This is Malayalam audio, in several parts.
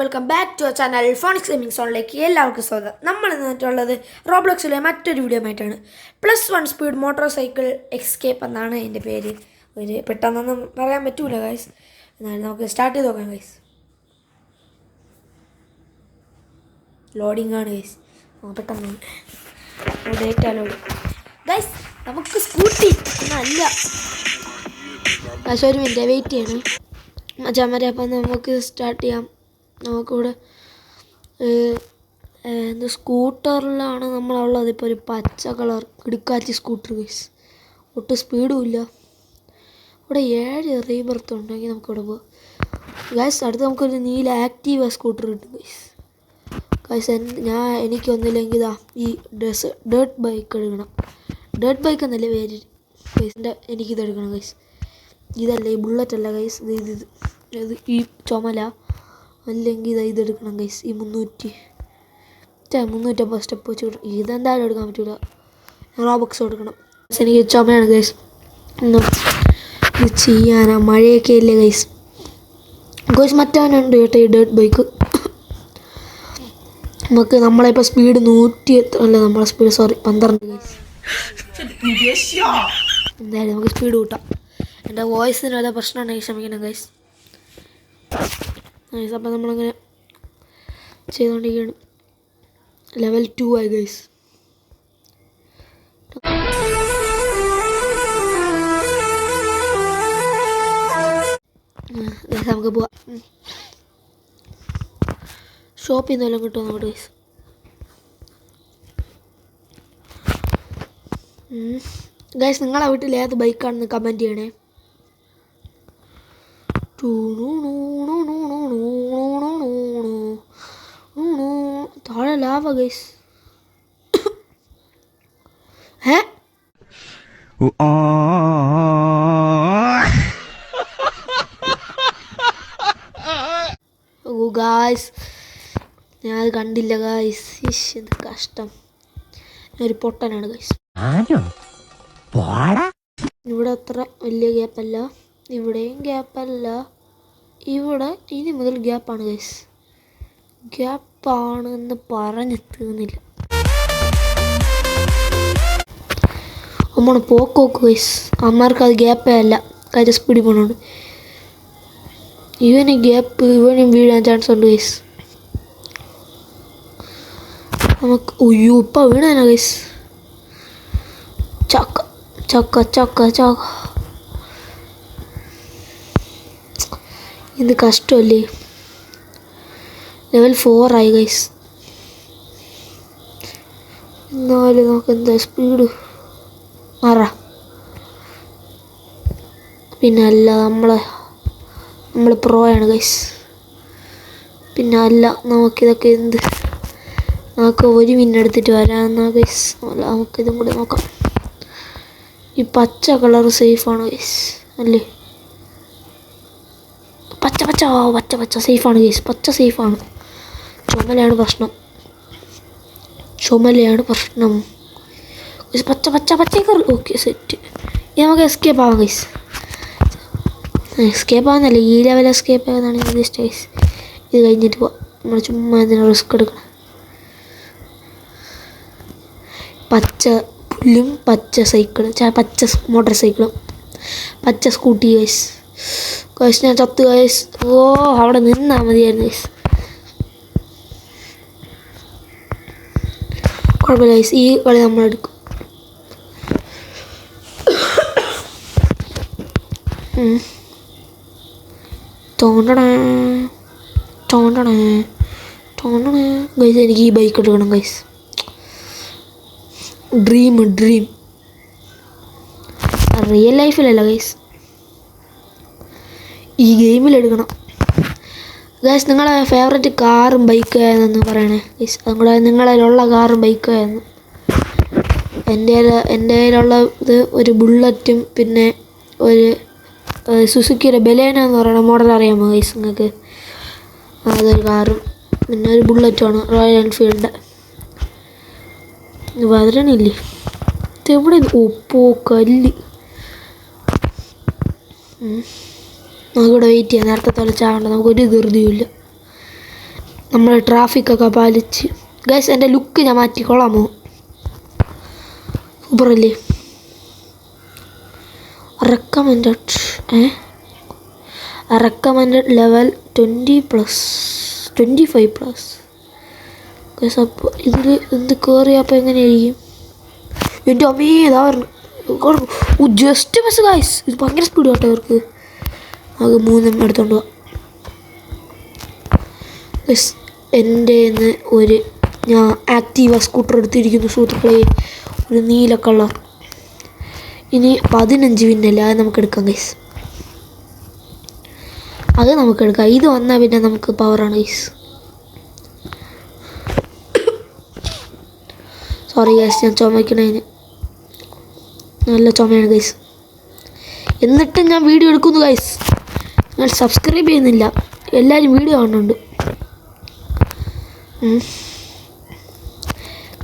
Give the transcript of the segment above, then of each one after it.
Welcome back to channel Phoenix gaming സോണിലേക്ക് എല്ലാവർക്കും സ്വാഗതം. നമ്മൾ നിന്നിട്ടുള്ളത് റോബ്ലോക്സിലെ മറ്റൊരു വീഡിയോ ആയിട്ടാണ്. +1 സ്പീഡ് മോട്ടോർ സൈക്കിൾ എസ്കേപ്പ് എന്നാണ് എൻ്റെ പേര്. ഒരു പെട്ടെന്നൊന്നും പറയാൻ പറ്റൂല ഗൈസ്. എന്നാലും നമുക്ക് സ്റ്റാർട്ട് ചെയ്ത് നോക്കാം ഗൈസ്. ലോഡിങ് ആണ് ഗൈസ്. പെട്ടെന്ന് ഡേറ്റാ ലോഡ് ഗൈസ്. നമുക്ക് സ്കൂട്ടി ഒന്നല്ല ഗൈസ്, ഒരു മിനിറ്റ് വെയിറ്റ് ചെയ്യണം മച്ചാമാരെ. അപ്പം നമുക്ക് സ്റ്റാർട്ട് ചെയ്യാം. നമുക്കിവിടെ സ്കൂട്ടറിലാണ് നമ്മളുള്ളത്. ഇപ്പോൾ ഒരു പച്ച കളർ കിടുക്കാച്ചി സ്കൂട്ടർ ഗൈസ്. ഒട്ടും സ്പീഡും ഇല്ല. ഇവിടെ 7 റീബർത്ത് ഉണ്ടെങ്കിൽ നമുക്കിവിടെ പോകാം ഗൈസ്. അടുത്ത് നമുക്കൊരു നീല ആക്റ്റീവ സ്കൂട്ടർ കിട്ടും ഗൈസ്. എനിക്കൊന്നില്ലെങ്കിൽ ഈ ഡേർട്ട് ബൈക്ക് എടുക്കണം. ഡേർട്ട് ബൈക്ക് എന്നല്ലേ പേര് ഗൈസിൻ്റെ. എനിക്കിതെടുക്കണം ഗൈസ്. ഇതല്ല, ഈ ബുള്ളറ്റ് അല്ല ഗൈസ്. ഇത് ഈ ചുമല അല്ലെങ്കിൽ ഇതെടുക്കണം ഗൈസ്. ഈ 350 സ്റ്റെപ്പ് വെച്ച് കിട്ടും. ഇതെന്തായാലും എടുക്കാൻ പറ്റില്ല. റോബക്സ് എടുക്കണം. എനിക്ക് ചുമയാണ് ഗൈസ്. ഒന്നും ഇത് ചെയ്യാനാ, മഴയൊക്കെ ഇല്ലേ ഗൈസ്. മറ്റവനുണ്ട് കേട്ടോ ഈ ഡേർട്ട് ബൈക്ക്. നമ്മളിപ്പോൾ സ്പീഡ് 12 ഗൈസ്. എന്തായാലും നമുക്ക് സ്പീഡ് കൂട്ടാം. എൻ്റെ വോയിസിന് വല്ല പ്രശ്നമുണ്ടെങ്കിൽ ക്ഷമിക്കണം ഗൈസ്. അപ്പം നമ്മളങ്ങനെ ചെയ്തുകൊണ്ടിരിക്കുകയാണ്. ലെവൽ 2 ആയി ഗൈസ്. നമുക്ക് പോവാം. ഷോപ്പിൽ നിന്നെല്ലാം കിട്ടുമോ നമ്മുടെ ഗൈസ്. ഗൈസ്, നിങ്ങളെ വീട്ടിൽ ഏത് ബൈക്കാണെന്ന് കമൻറ്റ് ചെയ്യണേ. താഴെ ലാവ ഗൈസ്. ഗായ്സ്, ഞാനത് കണ്ടില്ല ഗായ്സ്. എന്ത് കഷ്ടം. ഒരു പൊട്ടനാണ് ഗൈസ്. ഇവിടെ അത്ര വലിയ ഗ്യാപ്പല്ല, ഇവിടെയും ഗ്യാപ്പല്ല. ഇവിടെ ഇനി മുതൽ ഗ്യാപ്പാണ് ഗൈസ്. ഗ്യാപ്പാണ് എന്ന് പറഞ്ഞ് തീർന്നില്ല. അമ്മ പോക്കോക്ക് ഗൈസ്. അമ്മമാർക്ക് അത് ഗ്യാപ്പേ അല്ല, കാര്യം സ്പീഡിൽ പോകണുണ്ട്. ഇവനും വീഴാൻ ചാൻസ് ഉണ്ട് ഗൈസ്. നമുക്ക് ഇപ്പം വീണാനാ ഗൈസ്. ചക്ക ചക്ക ചക്ക ചക്ക. ഇത് കഷ്ടമല്ലേ. ലെവൽ 4 ആയി ഗൈസ്. എന്നാലും നമുക്ക് എന്താ സ്പീഡ് മാറാ. പിന്നെ അല്ല, നമ്മൾ പ്രോയാണ് ഗൈസ്. പിന്നെ അല്ല, നമുക്കിതൊക്കെ നമുക്ക് 1 മിനിറ്റ് എടുത്തിട്ട് വരാമെന്നാ ഗൈസ്. നമുക്കിതും കൂടി നോക്കാം. ഈ പച്ച കളർ സേഫാണ് ഗൈസ് അല്ലേ. പച്ച സേഫാണ് ഗൈസ്. പച്ച സേഫാണ്. ചുമലയാണ് പ്രശ്നം. പച്ച കയറി. Okay, set. ഇനി നമുക്ക് എസ്കേപ്പ് ആവാം ഗൈസ്. എസ്കേപ്പ് ആവുന്നല്ലേ, ഈ ലെവൽ എസ്കേപ്പ് ആവുന്നതാണ് ഞാൻ ഉദ്ദേശിച്ചത് ഗൈസ്. ഇത് കഴിഞ്ഞിട്ട് പോവാം. നമ്മൾ ചുമ്മാ ഇതിന് റിസ്ക് എടുക്കണം. പച്ച പുല്ലും പച്ച സൈക്കിളും, പച്ച മോട്ടോർ സൈക്കിളും പച്ച സ്കൂട്ടി ഗൈസ്. ഞാൻ ചത്ത് ഗൈസ്. അവിടെ നിന്നാൽ മതിയായിരുന്നു ഗൈസ്. കുഴപ്പമില്ല ഗൈസ്, ഈ കളി നമ്മളെടുക്കും. ഗൈസ്, എനിക്ക് ഈ ബൈക്ക് എടുക്കണം ഗൈസ്. ഡ്രീം റിയൽ ലൈഫിലല്ല ഗൈസ്, ഈ ഗെയിമിലെടുക്കണം ഗൈസ്. നിങ്ങളെ ഫേവറേറ്റ് കാറും ബൈക്കും ഏതെന്ന് പറയണേ ഗൈസ്. അതും കൂടെ നിങ്ങളിലുള്ള കാറും ബൈക്കും ഏതെന്ന്. എൻ്റെ കയ്യിലുള്ള ഇത് ഒരു ബുള്ളറ്റും പിന്നെ ഒരു സുസുക്കിയുടെ ബലേന എന്ന് പറയുന്ന മോഡൽ അറിയാമോ ഗൈസ് നിങ്ങൾക്ക്? അതൊരു കാറും പിന്നെ ഒരു ബുള്ളറ്റുമാണ്, റോയൽ എൻഫീൽഡിൻ്റെ. വരണില്ലേ ഇതെവിടെ? ഉപ്പോ കല്ല്. നമുക്കിവിടെ വെയിറ്റ് ചെയ്യാം. നേരത്തെ തൊലച്ചാകണ്ട, നമുക്കൊരു ധൃതിയുമില്ല. നമ്മൾ ട്രാഫിക്കൊക്കെ പാലിച്ച് ഗൈസ് എൻ്റെ ലുക്ക് ഞാൻ മാറ്റിക്കൊള്ളാമോ? സൂപ്പറല്ലേ? Recommended level 20+25+. ഗൈസ് അപ്പോൾ ഇതിൽ എന്ത് കയറിയപ്പോൾ എങ്ങനെയായിരിക്കും? എൻ്റെ അമ്മേ ഇതാ പറഞ്ഞു ജസ്റ്റ് ബസ് ഗൈസ്. ഇത് ഭയങ്കര സ്പീഡ് കേട്ടോ ഇവർക്ക്. അത് 3 എടുത്തോണ്ട് പോവാം. ഗൈസ് എൻ്റെ ഞാൻ ആക്റ്റീവ സ്കൂട്ടർ എടുത്തിരിക്കുന്നു സുഹൃത്തുക്കളെ, ഒരു നീല കളർ. ഇനി 15 വിന്നല്ല, അത് നമുക്ക് എടുക്കാം ഗൈസ്. അത് നമുക്ക് എടുക്കാം. ഇത് വന്നാൽ പിന്നെ നമുക്ക് പവറാണ് ഗൈസ്. സോറി ഗൈസ്, ഞാൻ ചുമയ്ക്കണതിന് നല്ല ചുമയാണ് ഗൈസ്. എന്നിട്ടും ഞാൻ വീഡിയോ എടുക്കുന്നു ഗൈസ്. നിങ്ങൾ സബ്സ്ക്രൈബ് ചെയ്യുന്നില്ല. എല്ലാവരും വീഡിയോ കാണുന്നുണ്ട്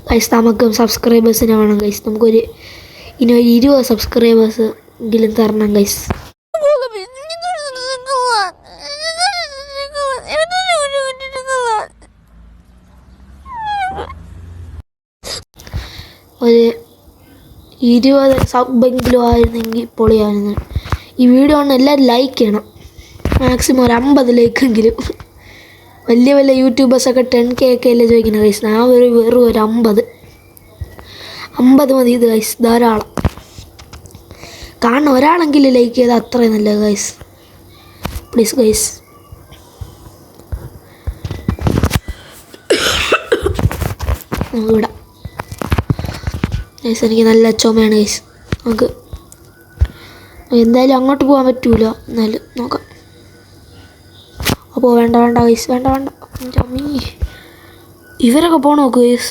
ഗൈസ്. നമുക്കും സബ്സ്ക്രൈബേഴ്സിനെ വേണം ഗൈസ്. നമുക്കൊരു 20 സബ്സ്ക്രൈബേഴ്സ് എങ്കിലും തരണം ഗൈസ്. ഒരു 20 സബെങ്കിലും ആയിരുന്നെങ്കിൽ പൊളിയായിരുന്നു. ഈ വീഡിയോ ആണ് എല്ലാവരും ലൈക്ക് ചെയ്യണം. മാക്സിമം ഒരു 50 ലൈക്കെങ്കിലും. വലിയ യൂട്യൂബേഴ്സൊക്കെ 10K ഒക്കെ അല്ലേ ചോദിക്കുന്നത് ഗൈസ്. ഞാൻ വെറും ഒരു 50 മതി ഇത് ഗൈസ്, ധാരാളം. കാരണം ഒരാളെങ്കിലും ലൈക്ക് ചെയ്താൽ അത്രയും നല്ലത് ഗൈസ്. Please guys. നമുക്കിവിടെ ഗൈസ് എനിക്ക് നല്ല ചുമയാണ് ഗൈസ്. നമുക്ക് എന്തായാലും അങ്ങോട്ട് പോകാൻ പറ്റൂല, എന്നാലും നോക്കാം. അപ്പോൾ വേണ്ട ഗൈസ്, വേണ്ട. ചമ്മീ ഇവരൊക്കെ പോകണം നോക്ക് ഗൈസ്.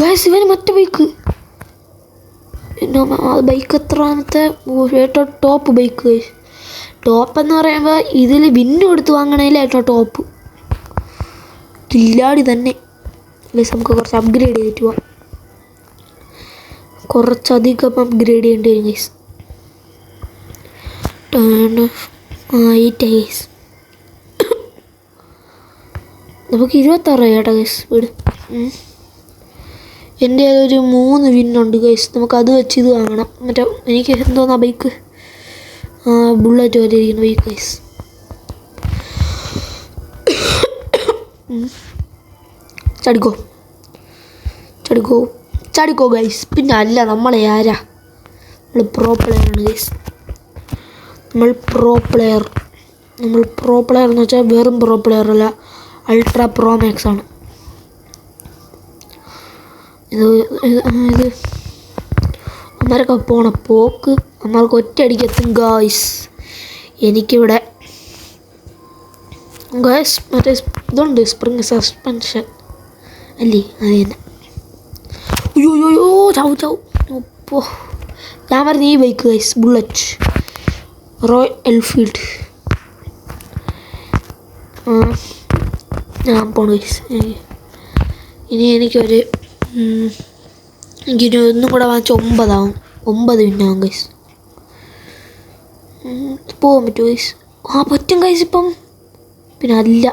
ഗൈസ് ഇവന് മറ്റേ ബൈക്ക് എത്രാമത്തെ? ഏറ്റവും ടോപ്പ് ബൈക്ക് ഗൈസ്. ടോപ്പ് എന്ന് പറയുമ്പോൾ ഇതിൽ വിന്നു കൊടുത്ത് വാങ്ങണതിൽ ഏറ്റവും ടോപ്പ് കില്ലാടി തന്നെ ഗൈസ്. നമുക്ക് കുറച്ച് അപ്ഗ്രേഡ് ചെയ്തിട്ട് പോവാം. കുറച്ചധികം അപ്ഗ്രേഡ് ചെയ്യേണ്ടി വരും ഗൈസ്. ഗൈസ് നമുക്ക് 26 കേട്ടോ ഗൈസ് വീട്. എൻ്റെ ഒരു 3 വിന്നുണ്ട് ഗൈസ്. നമുക്കത് വെച്ച് ഇത് വാങ്ങണം. മറ്റേ എനിക്ക് എന്തോന്നാ ബൈക്ക്, ബുള്ളറ്റ് പോലെ ഇരിക്കുന്ന ബൈക്ക് ഗൈസ്. ചടിക്കോ ഗൈസ്. പിന്നെ അല്ല, നമ്മളെ ആരാ? നമ്മൾ പ്രോ പ്ലെയറാണ് ഗൈസ്. നമ്മൾ പ്രോ പ്ലെയർ എന്ന് വെച്ചാൽ വെറും പ്രോ പ്ലെയർ അല്ല, അൾട്രാ പ്രോ മാക്സ് ആണ്. ഇത് അമ്മരൊക്കെ പോണ പോക്ക് അമ്മർക്ക് ഒറ്റയടിക്കെത്തും ഗായ്സ്. എനിക്കിവിടെ ഗായ്സ് മറ്റേ ഇതുണ്ട്, സ്പ്രിങ് സസ്പെൻഷൻ അല്ലേ, അത് തന്നെ. അയ്യോ ചാവും. അപ്പോൾ ഞാൻ പറഞ്ഞ ഈ bike guys, bullet royal Enfield. ഞാൻ പോണു ഗൈസ്. ഇനി എനിക്കൊരു ഒന്നും കൂടെ വാങ്ങിച്ച 9 ആവും. 9 വിന്നാവും ഗൈസ്. പോകാൻ പറ്റുമോ ഗൈസ്? പറ്റും ഗൈസ് ഇപ്പം. പിന്നെ അല്ല,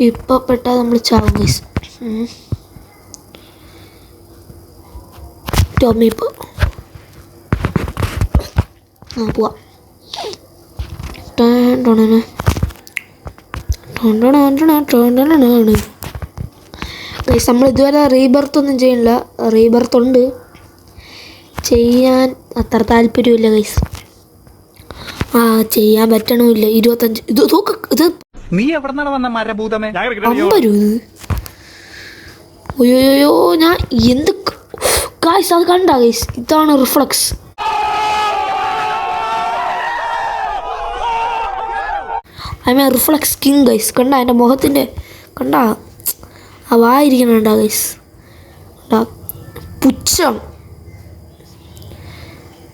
ഇപ്പം പെട്ടാൽ നമ്മൾ ചാവും ഗൈസ്. ടോമി ഇപ്പോൾ പോവാം. ഗൈസ് നമ്മൾ ഇതുവരെ റീബർത്ത് ഒന്നും ചെയ്യണില്ല. റീബർത്ത് ഉണ്ട്, ചെയ്യാൻ അത്ര താല്പര്യമില്ല ഗൈസ്. ചെയ്യാൻ പറ്റണമില്ല. 25 ഇത് നീ എവിടെ വന്ന മരഭൂതമേ? അയ്യോ ഞാൻ എന്ത് ഗൈസ് അത് കണ്ട ഗൈസ്, ഇതാണ് റിഫ്ലക്സ്. Reflux king guys. കണ്ട എൻ്റെ മുഖത്തിൻ്റെ കണ്ട ആ വായിരിക്കണ ഗൈസ്, പുച്ഛം.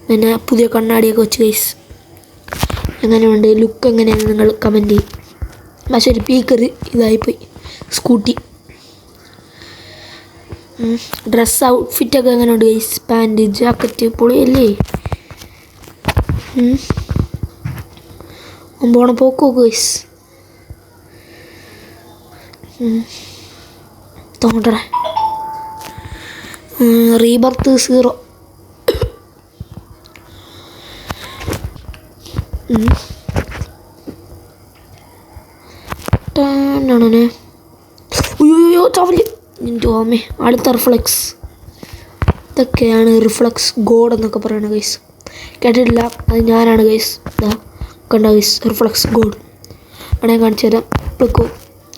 പിന്നെ പുതിയ കണ്ണാടിയൊക്കെ വെച്ച് ഗൈസ്. എങ്ങനെയുണ്ട് ലുക്ക്, എങ്ങനെയാണ് നിങ്ങൾ കമൻറ്റ് ചെയ്യും. പക്ഷേ ഒരു പീക്കർ ഇതായിപ്പോയി സ്കൂട്ടി. ഡ്രസ്സ് ഔട്ട്ഫിറ്റൊക്കെ എങ്ങനെയുണ്ട് ഗൈസ്? പാൻറ്റ് ജാക്കറ്റ് പൊളിയല്ലേ? പോണ പോക്ക് നോക്ക് ഗൈസ്. തോണ്ടേ റീബർത്ത് 0. അയ്യോ ചവല് നിൻ്റെ ഓമേ. അടുത്ത റിഫ്ലക്സ്. ഇതൊക്കെയാണ് റിഫ്ലക്സ് ഗോഡ് എന്നൊക്കെ പറയണ ഗൈസ്. കേട്ടിട്ടില്ല, അത് ഞാനാണ് ഗൈസ്. ഇതാ കണ്ട ഗൈസ്, റിഫ്ലക്സ് ഗോഡ്. വേണമെങ്കിൽ കാണിച്ചു തരാം. പ്ലിക്കോ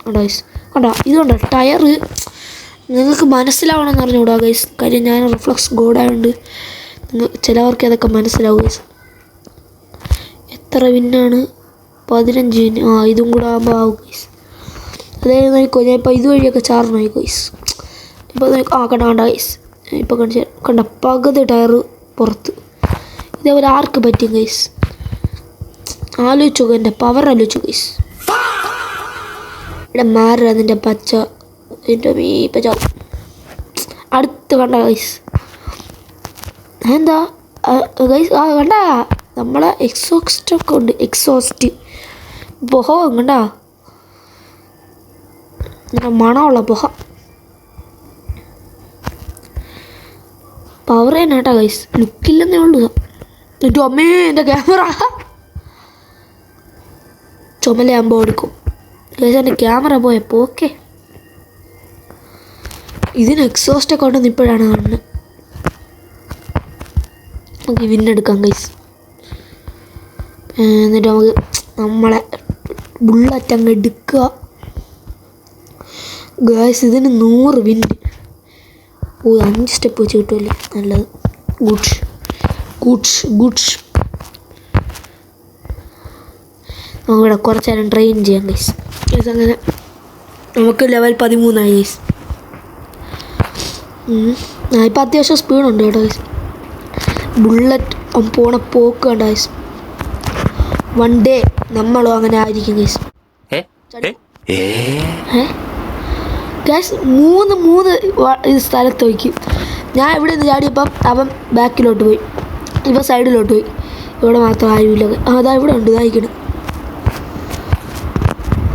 കണ്ട ഗൈസ്, കണ്ട ഇതുകൊണ്ട് ടയറ് നിങ്ങൾക്ക് മനസ്സിലാവണമെന്ന് അറിഞ്ഞുകൂടാ ഗൈസ്. കാര്യം ഞാൻ റിഫ്ലക്സ് ഗോഡായതുകൊണ്ട് ചിലവർക്ക് അതൊക്കെ മനസ്സിലാവും ഗൈസ്. എത്ര വിന്നാണ്? 15 വിന്ന്. ഇതും കൂടെ ആകുമ്പോൾ ആവും ഗൈസ്. അതായത് നോക്കോ, ഞാൻ ഇപ്പോൾ ഇതുവഴിയൊക്കെ ചാർന്ന് നോക്കി ഗൈസ്. ഇപ്പോൾ കണ്ട ഗൈസ്, ഇപ്പോൾ കാണിച്ച കണ്ട പകുതി ടയർ പുറത്ത്. ഇതേപോലെ ആർക്ക് പറ്റും ഗൈസ്? ആലോചിച്ചു, എൻ്റെ പവർ ആലോചിച്ചു ഗൈസ്. ഇവിടെ മാറ അതിൻ്റെ പച്ച എൻ്റെ പച്ച അടുത്ത് കണ്ട ഗൈസ്. എന്താ ഗൈസ്? കണ്ട നമ്മളെ എക്സോസ്റ്റൊക്കെ ഉണ്ട്. എക്സോസ്റ്റ് പുഹ കണ്ട, ഇങ്ങനെ മണമുള്ള പുഹ. പവർ തന്നെ കേട്ടോ ഗൈസ്, ലുക്കില്ലെന്നേ ഉള്ളൂ. എൻ്റെ അമ്മേ, എൻ്റെ ക്യാമറ ചുമലയാകുമ്പോൾ എടുക്കും ഗൈസ്. എൻ്റെ ക്യാമറ പോയപ്പോൾ ഓക്കെ. ഇതിന് എക്സോസ്റ്റൊക്കെ ഉണ്ടെന്ന് ഇപ്പോഴാണ് കാണുന്നത്. നമുക്ക് വിന്നെടുക്കാം ഗൈസ്. എന്നിട്ട് നമുക്ക് നമ്മളെ ബുള്ളറ്റ് അങ്ങ് എടുക്കുക ഗൈസ്. ഇതിന് 100 വിന്ന്. 5 സ്റ്റെപ്പ് വെച്ച് കിട്ടുമല്ലേ, നല്ലത്. Goods goods goods. നമുക്കിവിടെ കുറച്ച് നേരം ട്രെയിൻ ചെയ്യാം ഗൈസ്. ഗൈസ് അങ്ങനെ നമുക്ക് ലെവൽ 13 ആയി ഗൈസ്. ഇപ്പം അത്യാവശ്യം സ്പീഡുണ്ട് കേട്ടോ ഗൈസ്. ബുള്ളറ്റ് പോണ പോക്ക് കണ്ട ഗൈസ്. വൺ ഡേ നമ്മളും അങ്ങനെ ആയിരിക്കും ഗൈസ്. ഗൈസ് 3 സ്ഥലത്ത് വയ്ക്കും. ഞാൻ ഇവിടെ നിന്ന് ചാടിയപ്പം അവൻ ബാക്കിലോട്ട് പോയി, ഇവ സൈഡിലോട്ട് പോയി. ഇവിടെ മാത്രം ആരുമില്ല. അതാ ഇവിടെ ഉണ്ട്, ഇതായിരിക്കണം.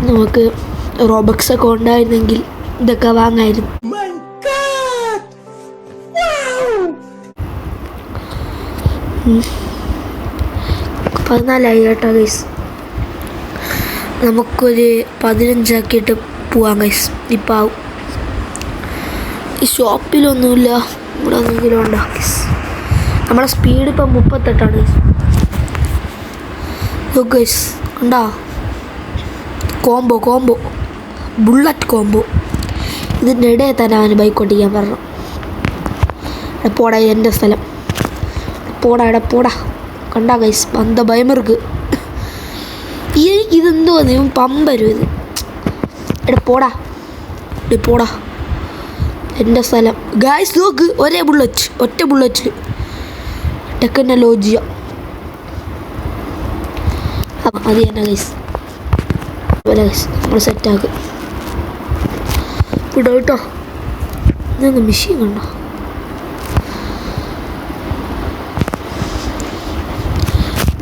നമുക്ക് റോബക്സ് ഒക്കെ ഉണ്ടായിരുന്നെങ്കിൽ ഇതൊക്കെ വാങ്ങായിരുന്നു. 14 കേട്ടോ ഗൈസ്. നമുക്കൊരു 15 ആക്കിയിട്ട് പോവാം ഗൈസ്. ഇപ്പം ആവും. ഈ ഷോപ്പിലൊന്നുമില്ല, ഇവിടെ ഒന്നെങ്കിലും ഉണ്ടോ ഗൈസ്? നമ്മുടെ സ്പീഡ് ഇപ്പം 38 ഗൈസ്. ഗൈസ് ഉണ്ടോ? Combo bullet combo. ഇതിൻ്റെ ഇടയിൽ തന്നെ അവന് ബൈക്ക് ഓടിക്കാൻ പറഞ്ഞു. പോടാ, എൻ്റെ സ്ഥലം. പോടാ കണ്ടാ ഗൈസ്, ബന്ധ ഭയമർക്ക്. ഇതെന്തോ ഇവൻ പമ്പരും ഇത്. പോടാ എൻ്റെ സ്ഥലം ഗൈസ്. നോക്ക്, ഒറ്റ ബുള്ളറ്റ് ടെക്നോളജിയ. അത് തന്നെ ഗൈസ്. നമ്മൾ സെറ്റാക്കും വിടോ കേട്ടോ. ഇതൊന്ന് മെഷീൻ കണ്ടോ?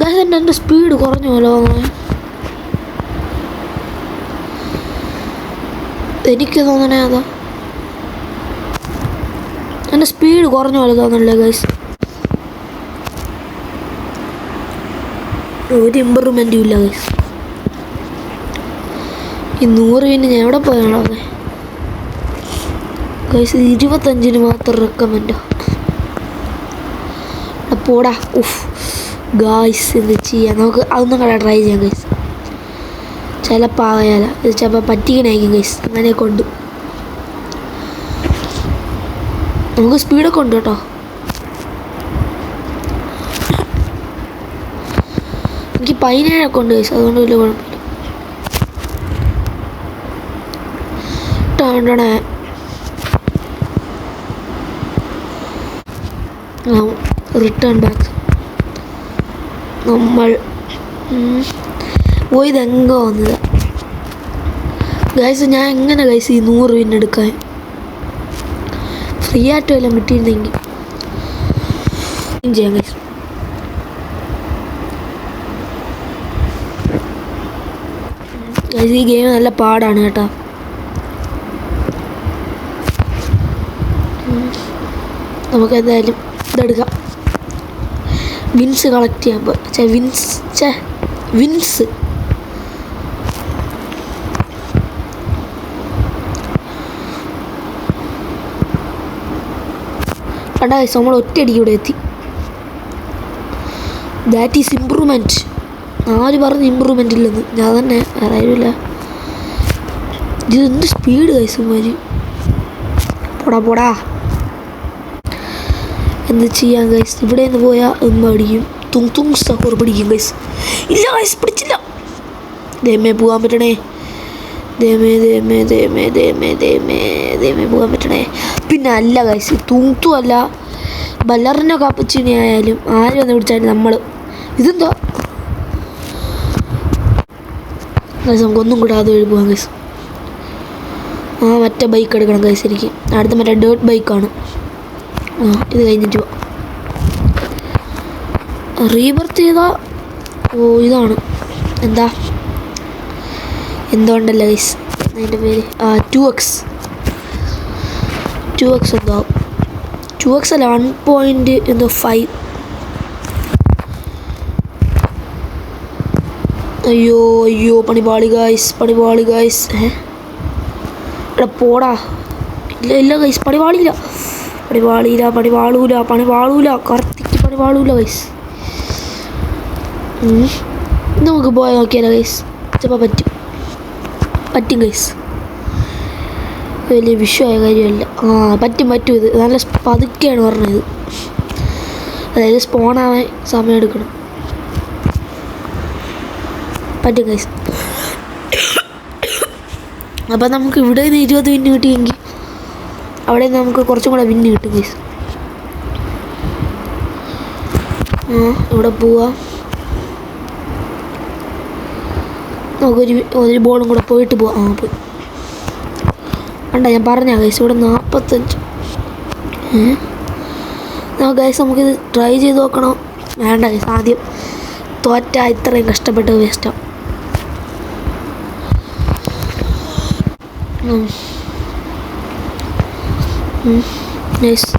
ഗൈസ് എൻ്റെ സ്പീഡ് കുറഞ്ഞു പോലോ. എനിക്ക് തോന്നണേ അതാ, എൻ്റെ സ്പീഡ് കുറഞ്ഞ പോലെ തോന്നണല്ലേ ഗൈസ്. ഒരു ഇമ്പ്രൂവ്മെൻറ്റും ഇല്ല ഗൈസ്. ഈ 100 വിന് ഞാൻ എവിടെ പോയാണോ ഗൈസ്? 25 മാത്രം റെക്കമെൻഡോ. പോടാ. ഗൈസ് എന്ത് ചെയ്യാം, നമുക്ക് അതൊന്നും കൂടെ ട്രൈ ചെയ്യാം ഗൈസ്. ചിലപ്പോൾ ആയാല, ഇത് ചിലപ്പോൾ പറ്റിക്കണായിരിക്കും ഗൈസ്. അങ്ങനെ കൊണ്ട് നമുക്ക് സ്പീഡൊക്കെ ഉണ്ട് കേട്ടോ. എനിക്ക് 17 ഉണ്ട് ഗൈസ്, അതുകൊണ്ട് വലിയ കുഴപ്പമില്ല. Return back. നമ്മൾ ഇതെങ്കോ വന്നത് ഗൈസ്. ഞാൻ എങ്ങനെ ഗൈസ് ഈ 100 വിൻ എടുക്കാൻ? ഫ്രീ ആയിട്ട് വല്ലതും കിട്ടിയിരുന്നെങ്കിൽ ചെയ്യാം ഗൈസ്. ഈ ഗെയിം നല്ല പാടാണ് കേട്ടോ. നമുക്ക് എന്തായാലും ഇതെടുക്കാം. വിൻസ് കളക്ട് ചെയ്യാൻ വിൻസ് കണ്ടാ നമ്മൾ ഒറ്റയടിക്ക് ഇവിടെ എത്തി. That is improvement. ആര് പറഞ്ഞ് ഇമ്പ്രൂവ്മെൻ്റ് ഇല്ലെന്ന്? ഞാൻ തന്നെ, വേറെ ആരുമില്ല. ഇതെന്ത് സ്പീഡ് കൈസുമാര്. പോടാ എന്ത് ചെയ്യാൻ ഗൈസ്? ഇവിടെ നിന്ന് പോയാൽ അടിക്കും. തുങ് സഹോർ പിടിക്കും ഗൈസ്. ഇല്ല ഗൈസ്, പിടിച്ചില്ല. ദേമേ പോകാൻ പറ്റണേ. ദേമേ പോകാൻ പറ്റണേ. പിന്നെ അല്ല ഗൈസ്, തുങ്ത്തും അല്ല ബല്ലറിനോ കാപ്പച്ചിനെ ആയാലും ആരും വന്ന് പിടിച്ചാലും നമ്മൾ ഇതെന്താ ഗൈസ്? നമുക്കൊന്നും കൂടെ അത് വഴി പോകാം ഗൈസ്. മറ്റേ ബൈക്ക് എടുക്കണം ഗൈസ് എനിക്ക്. അടുത്ത മറ്റേ ഡേർട്ട് ബൈക്കാണ്. ഇത് കഴിഞ്ഞിട്ട് പോവാം. റീബർത്ത് ചെയ്താ ഇതാണ് എന്തുകൊണ്ടല്ല ഗൈസ് അതിൻ്റെ പേര് 2x എന്താവും? 2x അല്ല, 1.5. അയ്യോ പണിപാളി ഗൈസ്. എടാ പോടാ. ഇല്ല ഗൈസ്, പണിപാളൂല. കറക്റ്റ് പണിപാളൂല ഗൈസ്. നമുക്ക് പോയാൽ നോക്കിയാലോ ഗൈസ്? ചിലപ്പോൾ പറ്റും ഗൈസ്. വലിയ വിഷയമായ കാര്യമല്ല. പറ്റും. ഇത് നല്ല പതുക്കെയാണ് പറഞ്ഞത്. അതായത് സ്പോണാവാൻ സമയം എടുക്കണം. പറ്റും ഗൈസ്. അപ്പം നമുക്ക് ഇവിടെ നിന്ന് 20 വിന്ന് കിട്ടിയെങ്കിൽ അവിടെ നിന്ന് നമുക്ക് കുറച്ചും കൂടെ വിന്ന് കിട്ടും ഗൈസ്. ഇവിടെ പോവാം. നമുക്കൊരു ബോളും കൂടെ പോയിട്ട് പോവാം. പോയി വേണ്ട, ഞാൻ പറഞ്ഞ ഗൈസ് ഇവിടെ 45. ഗൈസ് നമുക്കിത് ട്രൈ ചെയ്ത് നോക്കണം. വേണ്ട ഗൈസ്, ആദ്യം തോറ്റാ ഇത്രയും കഷ്ടപ്പെട്ട് വേസ്റ്റാവും. നൈസ്.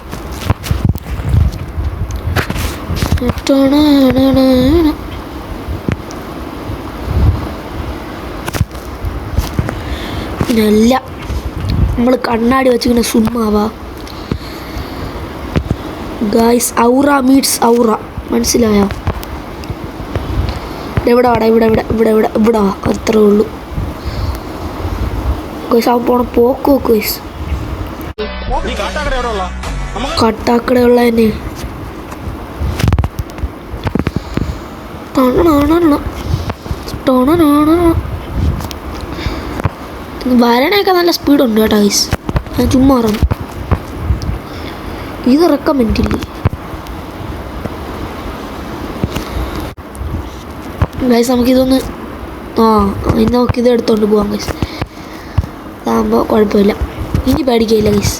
പിന്നല്ല, നമ്മൾ കണ്ണാടി വെച്ചിങ്ങനെ സുമ്മാവാ ഗായ്സ്. ഔറ മീറ്റ്സ് ഔറ, മനസ്സിലായോ? ഇവിടെ അത്രേ ഉള്ളൂ ഗൈസ്. അവൻ പോണ പോക്ക് നോക്ക് ഗൈസ്. കട്ടാക്കടയുള്ള തന്നെ വരണയൊക്കെ നല്ല സ്പീഡുണ്ട് കേട്ടോ ഗൈസ്. ഞാൻ ചുമ്മാ പറഞ്ഞു. ഇത് റെക്കമെൻഡ് ഇല്ലേ ഗൈസ്? നമുക്കിതൊന്ന് ഇനി നമുക്കിത് എടുത്തോണ്ട് പോവാം ഗൈസ്. അതാകുമ്പോൾ കുഴപ്പമില്ല, ഇനി പേടിക്കയില്ല ഗൈസ്.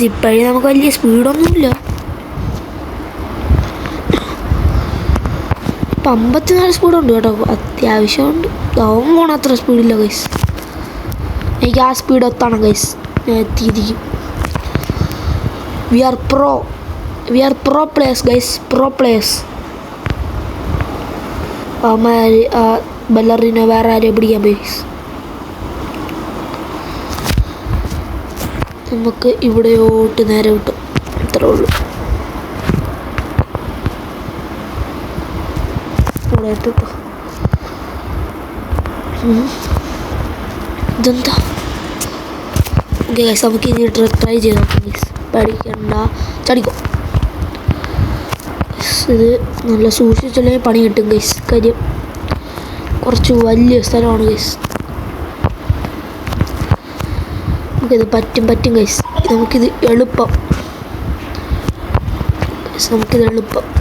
ഇപ്പോഴേ നമുക്ക് വലിയ സ്പീഡൊന്നുമില്ല. 54 സ്പീഡുണ്ട് കേട്ടോ, അത്യാവശ്യമുണ്ട്. അവൻ പോണ അത്ര സ്പീഡില്ല ഗൈസ്. എനിക്ക് ആ സ്പീഡ് എത്തണം ഗൈസ്. ഞാൻ എത്തിയിരിക്കും. We are pro players guys. ബല്ലറിനെ വേറെ ആരെയും പിടിക്കാൻ പോയി. നമുക്ക് ഇവിടെയോട്ട് നേരെ കിട്ടും, അത്രേ ഉള്ളൂ. ഇവിടെ എത്തിട്ടോ. ഇതെന്താ ഗൈസ്? നമുക്ക് ഇനി ട്രൈ ചെയ്ത് നോക്കാം ഗൈസ്. പേടിക്കണ്ട, ചടിക്കോ. ഇത് നല്ല സൂക്ഷിച്ചില്ലെങ്കിൽ പണി കിട്ടും ഗൈസ്. കാര്യം കുറച്ച് വലിയ സ്ഥലമാണ് ഗൈസ്. നമുക്കിത് പറ്റും ഗൈസ്. നമുക്കിത് എളുപ്പം.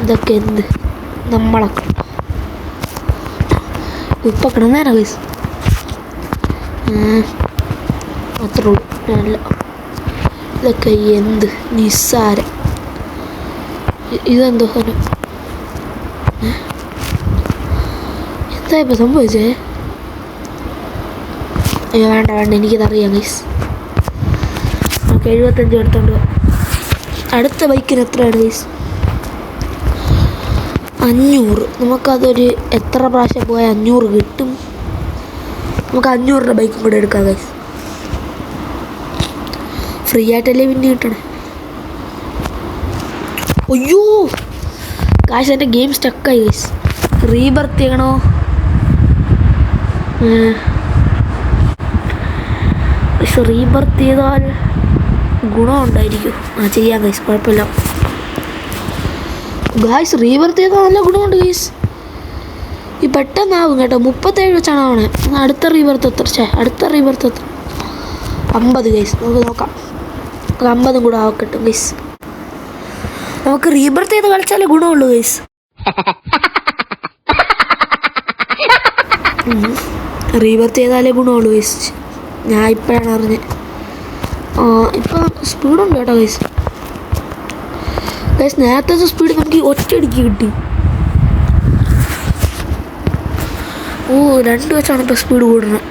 ഇതൊക്കെ എന്ത് നമ്മളൊക്കെ ഇപ്പം കിടന്നേരാ ഗൈസ്. അത്രേ ഉള്ളൂ. നല്ല ഇതൊക്കെ എന്ത് നിസ്സാരം. ഇതെന്തോ സാധനം? എന്താ ഇപ്പം സംഭവിച്ചേ? അയ്യോ വേണ്ട വേണ്ട, എനിക്കിതറിയാം ഗൈസ്. നമുക്ക് 75 എടുത്തോണ്ട് പോവാം. അടുത്ത ബൈക്കിന് എത്രയാണ് ഗൈസ്? 500. നമുക്കതൊരു എത്ര പ്രാവശ്യം പോയാൽ 500 കിട്ടും? നമുക്ക് 500 ബൈക്കും കൂടെ എടുക്കാം ഗൈസ്. ഫ്രീ ആയിട്ടല്ലേ പിന്നെ കിട്ടണേ. അയ്യോ ഗൈസ്, എൻ്റെ ഗെയിം സ്റ്റക്കായി ഗൈസ്. റീബർത്ത് ചെയ്യണോ? റീബർത്ത് ചെയ്താൽ ഗുണമുണ്ടായിരിക്കും. ചെയ്യാം ഗൈസ്, കുഴപ്പമില്ല ഗൈസ്. റീബർത്ത് ചെയ്താൽ നല്ല ഗുണമുണ്ട് ഗൈസ്. ഈ പെട്ടെന്നാവും കേട്ടോ. 37 വെച്ചാണ് ആവണേ. അടുത്ത റീബർത്ത് എത്ര? അടുത്ത റീബർത്ത് എത്ര? 50 ഗൈസ്. നമുക്ക് നോക്കാം. 50 കൂടെ ആവട്ടെ ഗൈസ്. നമുക്ക് റീബർത്ത് ചെയ്ത് കളിച്ചാലേ ഗുണമുള്ളൂ ഗൈസ്. റീബർത്ത് ചെയ്താലേ ഗുണമുള്ളൂ ഗൈസ്. ഞാൻ ഇപ്പോഴാണ് അറിഞ്ഞത്. ഇപ്പം സ്പീഡുണ്ട് കേട്ടോ ഗൈസ്. ഗൈസ് നേരത്തെ സ്പീഡ് നമുക്ക് ഒറ്റയടിക്ക് കിട്ടി. 2 വെച്ചാണ് ഇപ്പോൾ സ്പീഡ് കൂടുന്നത്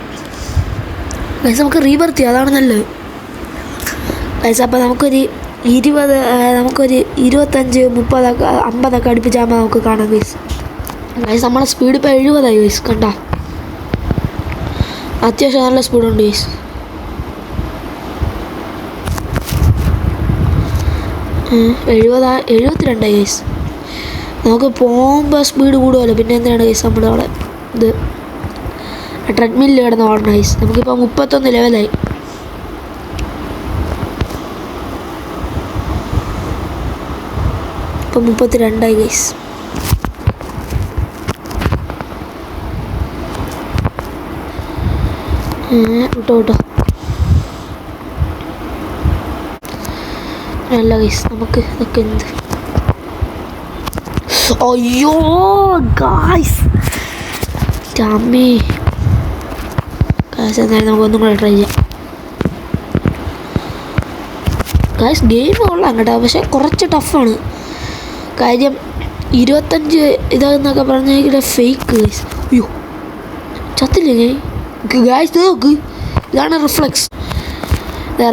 ഗൈസ്. നമുക്ക് റീബർത്ത് ചെയ്യാം, അതാണ് നല്ലത് ഗൈസ്. അപ്പോൾ നമുക്കൊരു 25, 30, 50 അടുപ്പിച്ചാകുമ്പോൾ നമുക്ക് കാണാം ഗൈസ്. ഗൈസ് നമ്മളെ സ്പീഡ് ഇപ്പോൾ 70 ഗൈസ്. കണ്ട, അത്യാവശ്യം നല്ല സ്പീഡുണ്ട് ഗൈസ്. 72 ഗൈസ്. നമുക്ക് പോകുമ്പോൾ സ്പീഡ് കൂടുമല്ലോ, പിന്നെ എന്തിനാണ് ഗൈസ് നമ്മൾ അവിടെ ഇത് ട്രെഡ്മില്ലിൽ കിടന്ന് ഓടണം ഗൈസ്. നമുക്കിപ്പോൾ 31 ലെവലായി. ഇപ്പം 32 ഗൈസ്. വിട്ടോ അല്ല ഗൈസ്. നമുക്ക് ഇതൊക്കെ എന്ത്? അയ്യോ ഗൈസ്, ചമ്മി ഗൈസ്. എന്തായാലും നമുക്കൊന്നും കൂടെ ട്രൈ ചെയ്യാം ഗൈസ്. ഗെയിം കൊള്ളാം കേട്ടോ, പക്ഷെ കുറച്ച് ടഫാണ്. കാര്യം 25 ഇതാന്നൊക്കെ പറഞ്ഞ ഫേക്ക് ഗൈസ്. അയ്യോ ചത്തില്ലേ ഗൈസ്? നോക്ക്, ഇതാണ് റിഫ്ലക്സ്.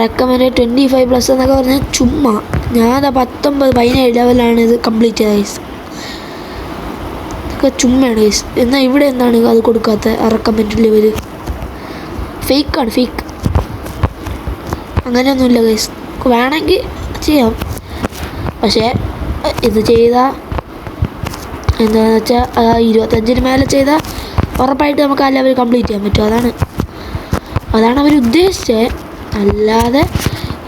റെക്കമെൻഡ് 25+ എന്നൊക്കെ പറഞ്ഞാൽ ചുമ്മാ. ഞാൻ 17 ലെവലാണ് ഇത് കംപ്ലീറ്റ് ചെയ്തത് ഗൈസ്. ഇതൊക്കെ ചുമ്മയാണ് ഗൈസ്. എന്നാൽ ഇവിടെ എന്താണ് അത് കൊടുക്കാത്ത റെക്കമെൻഡ് ലെവൽ? ഫേക്കാണ്, ഫേക്ക്. അങ്ങനെയൊന്നുമില്ല ഗൈസ്. വേണമെങ്കിൽ ചെയ്യാം, പക്ഷേ ഇത് ചെയ്താൽ എന്താണെന്ന് വെച്ചാൽ 25 മേലെ ചെയ്താൽ ഉറപ്പായിട്ട് നമുക്ക് ആ ലെവൽ കംപ്ലീറ്റ് ചെയ്യാൻ പറ്റും. അതാണ് അവർ ഉദ്ദേശിച്ചത്. അല്ലാതെ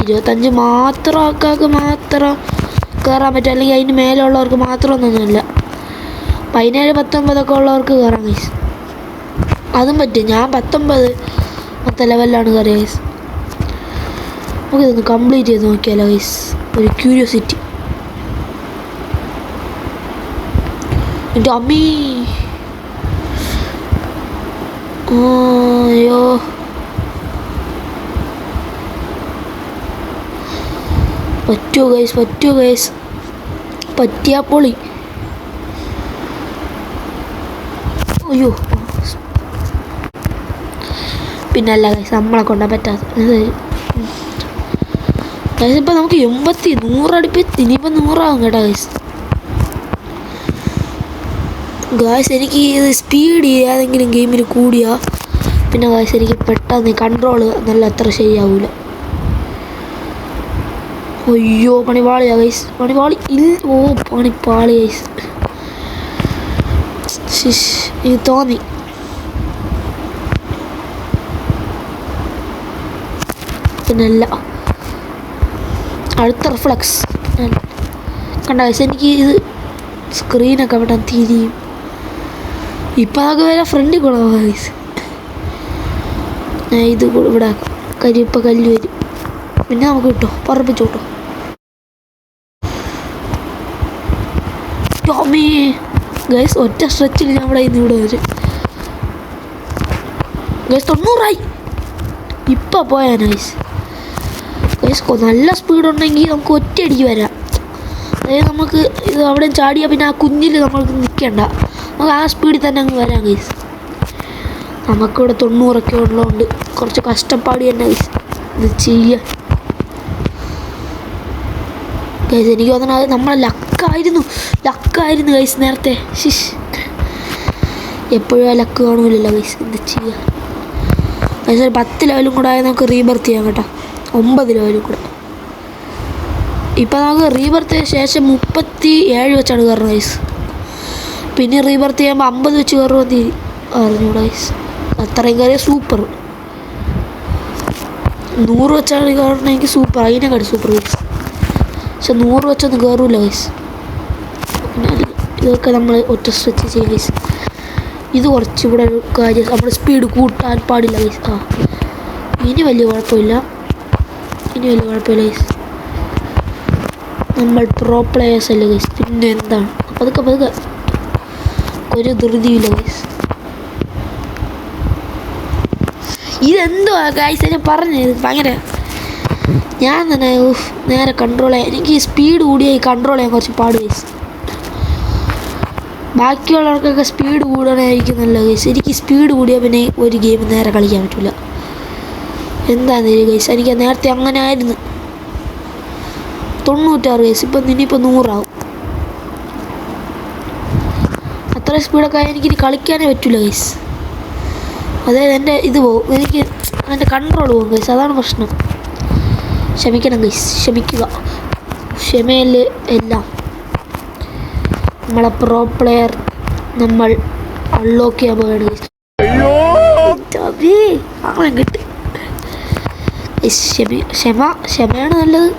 25 മാത്രം ആൾക്കാർക്ക് മാത്രം കയറാൻ പറ്റും, അല്ലെങ്കിൽ അതിന് മേലുള്ളവർക്ക് മാത്രമൊന്നുമില്ല. 17, 19 ഉള്ളവർക്ക് കയറാം ഗൈസ്. അതും പറ്റും. ഞാൻ 19 ലെവലിലാണ് കയറിയ ഗൈസ്. നമുക്കിതൊന്ന് കംപ്ലീറ്റ് ചെയ്ത് നോക്കിയാലോ ഗൈസ്, ഒരു ക്യൂരിയോസിറ്റി. എൻ്റെ അമ്മീ, അയ്യോ പറ്റുമോ ഗൈസ്? പറ്റിയാ പൊളി. അയ്യോ പിന്നല്ല ഗൈസ്, നമ്മളെ കൊണ്ടാ പറ്റാത്ത ഗൈസ്. ഇപ്പം നമുക്ക് 80, 100 അടുപ്പിച്ച് ഇനിയിപ്പം 100 ആകും കേട്ടോ ഗൈസ്. ഗൈസ് എനിക്ക് ഇത് സ്പീഡ് ഏതെങ്കിലും ഗെയിമിൽ കൂടിയാൽ പിന്നെ ഗൈസ് എനിക്ക് പെട്ടെന്ന് കൺട്രോള് നല്ല അത്ര ശരിയാവൂല. അയ്യോ പണിപാളിയാ ഗൈസ്, പണിപാളി. പണിപ്പാളി ഗൈസ്. ഇത് തോന്നി. പിന്നല്ല അടുത്ത റിഫ്ലക്സ് കണ്ട ഗൈസ്. എനിക്ക് ഇത് സ്ക്രീനൊക്കെ പെട്ടെന്ന് തിരിയും. ഇപ്പം അതൊക്കെ വരെ ഫ്രണ്ടിൽ കൂടാവാ ഗൈസ്. ഞാൻ ഇത് ഇവിടെ കരിയിപ്പോൾ കല്ല് വരും. പിന്നെ നമുക്ക് കിട്ടോ, പറപ്പിച്ചു കിട്ടോ. ടോമി ഗൈസ്, ഒറ്റ സ്ട്രെച്ചിൽ ഞാൻ ഇവിടെ വരും ഗൈസ്. 90 ഇപ്പം പോയാനാ ഗൈസ്. നല്ല സ്പീഡുണ്ടെങ്കിൽ നമുക്ക് ഒറ്റയടിക്ക് വരാം. അതായത് നമുക്ക് ഇത് അവിടെ ചാടിയാൽ പിന്നെ ആ കുഞ്ഞിൽ നമ്മൾക്ക് നിൽക്കണ്ട, നമുക്ക് ആ സ്പീഡിൽ തന്നെ അങ്ങ് വരാം ഗൈസ്. നമുക്കിവിടെ 90 ഉള്ളതുകൊണ്ട് കുറച്ച് കഷ്ടപ്പാട് തന്നെ ഗൈസ് ഇത് ചെയ്യാൻ. ഗൈസ് എനിക്ക് തോന്നണത് നമ്മളെ ലക്കായിരുന്നു ഗൈസ് നേരത്തെ. ശിഷ്, എപ്പോഴും ആ ലക്ക് കാണൂലല്ലോ ഗൈസ്. എന്ത് ചെയ്യാം ഗൈസ്. ഒരു 10 ലെവലും കൂടെ ആയാൽ നമുക്ക് റീബർത്ത് ചെയ്യാം കേട്ടോ. 9 ലെവലും കൂടെ. ഇപ്പം നമുക്ക് റീബർത്ത് ശേഷം 37 വെച്ചാണ് കയറുന്നത് ഗൈസ്. പിന്നെ റീബർത്ത് ചെയ്യുമ്പോൾ 50 വെച്ച് കയറുമെന്ന് അറിഞ്ഞൂടാ ഗൈസ്. അത്രയും കയറിയ സൂപ്പർ. 100 വെച്ചാണ് കയറണമെങ്കിൽ സൂപ്പർ, അതിനെക്കാട്ടി സൂപ്പർ ഗൈസ്. പക്ഷെ 100 വെച്ചൊന്നും കയറൂല ഗൈസ്. ഇതൊക്കെ നമ്മൾ ഒറ്റ സ്ട്രെച്ച് ചെയ്യും ഗൈസ്. ഇത് കുറച്ചുകൂടെ ഒരു കാര്യം, നമ്മൾ സ്പീഡ് കൂട്ടാൻ പാടില്ല ഗൈസ്. ഇനി വലിയ കുഴപ്പമില്ല ഗൈസ്. നമ്മൾ പ്രോ പ്ലേയേഴ്സ് അല്ലേ ഗൈസ്. പിന്നെ എന്താണ് പതുക്കെ ഒരു ധൃതിയില്ല ഗൈസ്. ഇതെന്തോ ഗൈസ് ഞാൻ പറഞ്ഞത് ഭയങ്കര, ഞാൻ തന്നെ നേരെ കൺട്രോൾ ചെയ്യാൻ, എനിക്ക് സ്പീഡ് കൂടിയായി കൺട്രോൾ ചെയ്യാൻ കുറച്ച് പാട് ഗൈസ്. ബാക്കിയുള്ളവർക്കൊക്കെ സ്പീഡ് കൂടണമായിരിക്കുന്നല്ലോ ഗൈസ്. എനിക്ക് സ്പീഡ് കൂടിയാൽ പിന്നെ ഒരു ഗെയിം നേരെ കളിക്കാൻ പറ്റില്ല. എന്താണെന്ന് ഗൈസ്, എനിക്ക് നേരത്തെ അങ്ങനെ ആയിരുന്നു. 96 ഗൈസ്. ഇനിയിപ്പോൾ 100 ആവും. അത്ര സ്പീഡൊക്കെ ആയാൽ എനിക്കിനി കളിക്കാനേ പറ്റില്ല ഗൈസ്. അതായത് എൻ്റെ ഇത് പോകും, എനിക്ക് എൻ്റെ കൺട്രോൾ പോകും ഗൈസ്. അതാണ് പ്രശ്നം. ക്ഷമിക്കണം ഗൈസ്, ക്ഷമിക്കുക. ക്ഷമയിൽ എല്ലാം. നമ്മളെ പ്രോ പ്ലെയർ നമ്മൾ അൺലോക്ക് ചെയ്യാൻ പോവുകയാണ് ഗൈസ്. അങ്ങനെ കിട്ടി. ക്ഷമയാണ് നല്ലത്.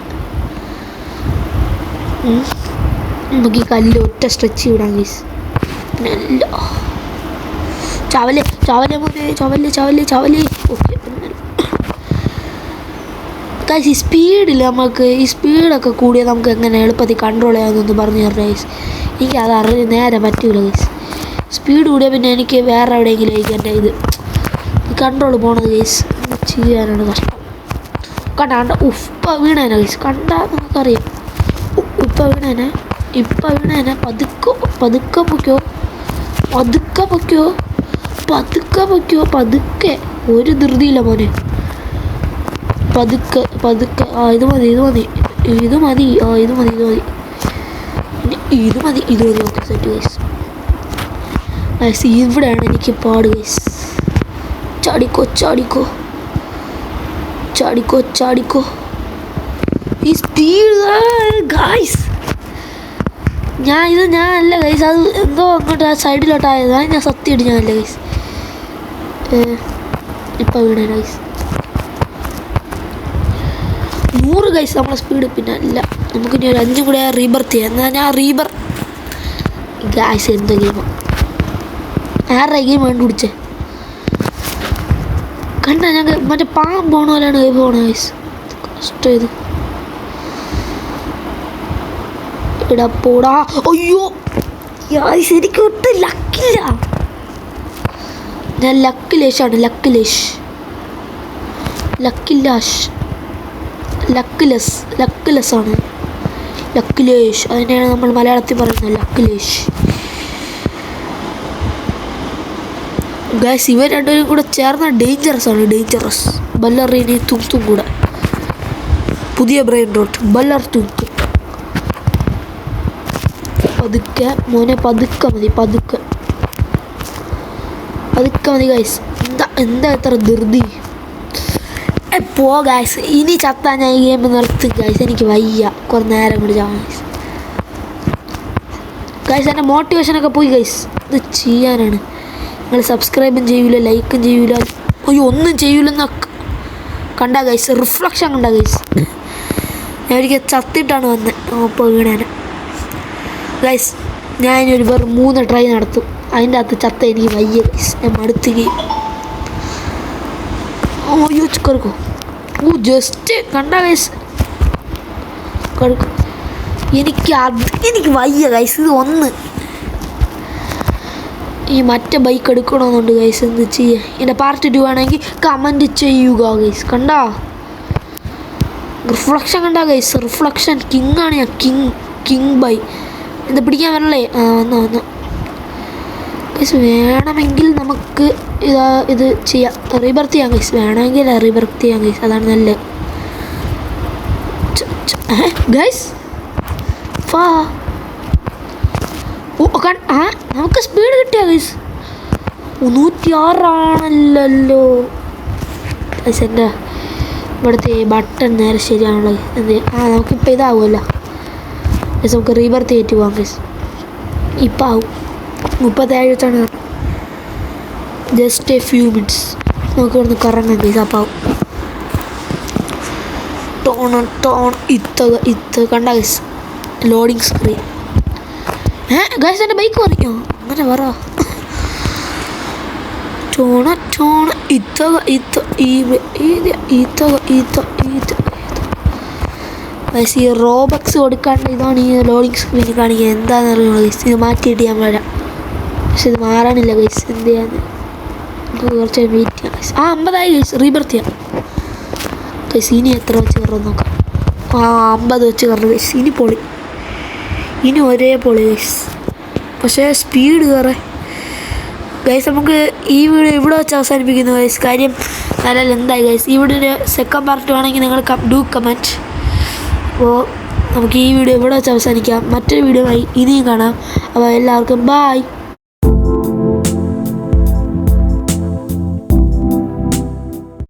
നമുക്ക് ഈ കല്ല് ഒറ്റ സ്ട്രെച്ച് വിടാം ഗൈസ്. നല്ല ചാവലേ ഓക്കെ ഗൈസ്. ഈ സ്പീഡിൽ നമുക്ക് ഈ സ്പീഡൊക്കെ കൂടിയാൽ നമുക്ക് എങ്ങനെ എളുപ്പത്തിൽ കൺട്രോൾ ചെയ്യാമെന്നൊന്ന് പറഞ്ഞു തരണം ഗൈസ്. എനിക്ക് അത് അറിഞ്ഞ് നേരെ പറ്റൂല ഗൈസ്. സ്പീഡ് കൂടിയാൽ പിന്നെ എനിക്ക് വേറെ എവിടെയെങ്കിലും ആയിരിക്കും എൻ്റെ ഇത് കൺട്രോൾ പോണത് ഗൈസ്. ചെയ്യാനാണ് കഷ്ടം. കണ്ട ഉപ്പ വീണേനെ ഗൈസ്. കണ്ടാൽ നമുക്കറിയാം. ഉപ്പ വീണേനെ പതുക്കെ പൊയ്ക്കോ. ഒരു ധൃതിയില്ല മോനെ. പതുക്കെ. ഇത് മതി. Okay set guys. ഇവിടെയാണ് എനിക്ക് പാട് ഗൈസ്. ചാടിക്കോ. ഈ സ്പീഡ് ഗൈസ്. ഞാനല്ല ഗൈസ്. അത് എന്തോ അങ്ങോട്ട് ആ സൈഡിലോട്ടായതാണ്. ഞാൻ സത്യമായിട്ട് ഞാനല്ല ഗൈസ്. ഇപ്പം വീണേ ഗൈസ്. 100 ഗൈസ് നമ്മളെ സ്പീഡ്. പിന്നെ അല്ല, നമുക്കിനി ഒരു 5 കൂടെ റീബർത്ത് ചെയ്യാം. എന്നാൽ ഞാൻ ഗൈസ് എന്തോ ഗെയിമാണ്. ആരുടെ ഗെയിം കണ്ടുപിടിച്ചേ കണ്ട. ഞാൻ മറ്റേ പാമ്പ് പോണ പോലെയാണ് ഗെയിം പോണ ഗൈസ്. കഷ്ടം ഇത്. ഇടപ്പോടാ. അയ്യോ ഗൈസ്, എനിക്ക് ഒട്ടും ലക്കില്ല. ഞാൻ ലക്കിലേഷാണ്. ലക്കിലെസ് ആണ്. ലക്കിലേഷ്, അതിനെയാണ് നമ്മൾ മലയാളത്തിൽ പറയുന്നത്. ലക്കിലേഷ് ഗൈസ്. ഇവർ രണ്ടുപേരും കൂടെ ചേർന്ന ഡേഞ്ചറസ്. ബല്ലറിനെ തും കൂടെ പുതിയ ബ്രെയിൻ റോട്ട് ബല്ലർ തും. പതുക്കെ മോനെ, പതുക്കെ മതി ഗൈസ്. എന്താ എത്ര ധൃതി. പോ ഗൈസ്. ഇനി ചത്താ ഞാൻ ഈ ഗെയിം നിർത്തും ഗൈസ്. എനിക്ക് വയ്യ. കുറേ നേരം കൂടി ചാവാം ഗൈസ്. എൻ്റെ മോട്ടിവേഷനൊക്കെ പോയി ഗൈസ്. ഇത് ചെയ്യാനാണ്. നിങ്ങൾ സബ്സ്ക്രൈബും ചെയ്യൂല, ലൈക്കും ചെയ്യൂല, ഒന്നും ചെയ്യൂലെന്നൊക്കെ കണ്ടാ ഗൈസ്. റിഫ്ലക്ഷൻ കണ്ടാ ഗൈസ്. ഞാൻ ഒരിക്കൽ ചത്തിട്ടാണ് വന്നത്. അപ്പോൾ വീണേനെ ഗൈസ്. ഞാൻ ഇനി വെറും 3 ട്രൈ നടത്തും. അതിൻ്റെ അകത്ത് ചത്ത എനിക്ക് വയ്യ ഗൈസ്. ഞാൻ മടുത്തുകയും. കറുക്കോ. ജസ്റ്റ് കണ്ടാ ഗൈസ്. കറുക്കും. എനിക്ക് വയ്യ ഗൈസ്. ഇത് ഒന്ന് ഈ മറ്റേ ബൈക്ക് എടുക്കണമെന്നുണ്ട് ഗൈസ്. എന്ത് ചെയ്യുക. ഇതിൻ്റെ പാർട്ട് 2 ആണെങ്കിൽ കമൻറ്റ് ചെയ്യുക ഗൈസ്. കണ്ടാ റിഫ്ലക്ഷൻ കണ്ടാ ഗൈസ്. റിഫ്ലക്ഷൻ കിങ്ങാണ് ഞാൻ. King bye. ഇത് പിടിക്കാൻ വരല്ലേ? വന്നോ ഗൈസ് വേണമെങ്കിൽ നമുക്ക് ഇത് ചെയ്യാം, റീബർത്ത് ചെയ്യാം ഗൈസ്. വേണമെങ്കിൽ റീബർത്ത് ചെയ്യാം ഗൈസ്, അതാണ് നല്ലത് ഗൈസ്. നമുക്ക് സ്പീഡ് കിട്ടിയ ഗൈസ് 106 ഗൈസ്. എൻ്റെ ഇവിടുത്തെ ബട്ടൺ നേരെ ശരിയാണല്ലോ എന്ത്. നമുക്കിപ്പോൾ ഇതാവുമല്ലോ ഗൈസ്. നമുക്ക് റീബർത്ത് ചെയ്തിട്ട് പോകാം ഗൈസ്. ഇപ്പം ആവും 37 വെച്ചാണ്. ജസ്റ്റ് എ ഫ്യൂ മിനിറ്റ്സ് നമുക്ക് ഇവിടുന്ന് കറങ്ങാം ഗൈസ്. അപ്പം ആവും. ഇത്ത കണ്ട ഗൈസ് ലോഡിങ് സ്ക്രീൻ. ഗൈസ് എൻ്റെ ബൈക്ക് മറിയോ അങ്ങനെ പറ. ഗൈസ് ഈ റോബക്സ് കൊടുക്കാണ്ട് ഇതാണ് ഈ ലോഡിങ് സ്ക്രീനിൽ കാണിക്കുക. എന്താണെന്ന് അറിയുള്ളൂ ഗൈസ്. ഇത് മാറ്റിയിട്ട് ഞാൻ വരാം. പക്ഷെ ഇത് മാറാനില്ല ഗൈസ്. എന്ത് ചെയ്യാന്ന് നമുക്ക് കുറച്ച് വെയിറ്റ് ചെയ്യാം ഗൈസ്. 50 ഗൈസ്. റീബർത്ത് ചെയ്യാം ഗൈസ്. ഇനി എത്ര വെച്ച് കയറുമെന്ന് നോക്കാം. 50 വെച്ച് കയറും ഗൈസ്. ഇനി പൊളി, ഇനി ഒരേ പൊളി ഗൈസ്. പക്ഷേ സ്പീഡ് കയറേ ഗൈസ്. നമുക്ക് ഈ വീഡിയോ ഇവിടെ വെച്ച് അവസാനിപ്പിക്കുന്നു ഗൈസ്. കാര്യം നല്ല എന്തായി ഗൈസ്. ഈ വീഡിയോയുടെ സെക്കൻഡ് പാർട്ട് വേണമെങ്കിൽ നിങ്ങൾ ഡു കമൻറ്റ്. അപ്പോൾ നമുക്ക് ഈ വീഡിയോ ഇവിടെ വെച്ച് അവസാനിക്കാം. മറ്റൊരു വീഡിയോ ആയി ഇനിയും കാണാം. അപ്പോൾ എല്ലാവർക്കും ബായ്.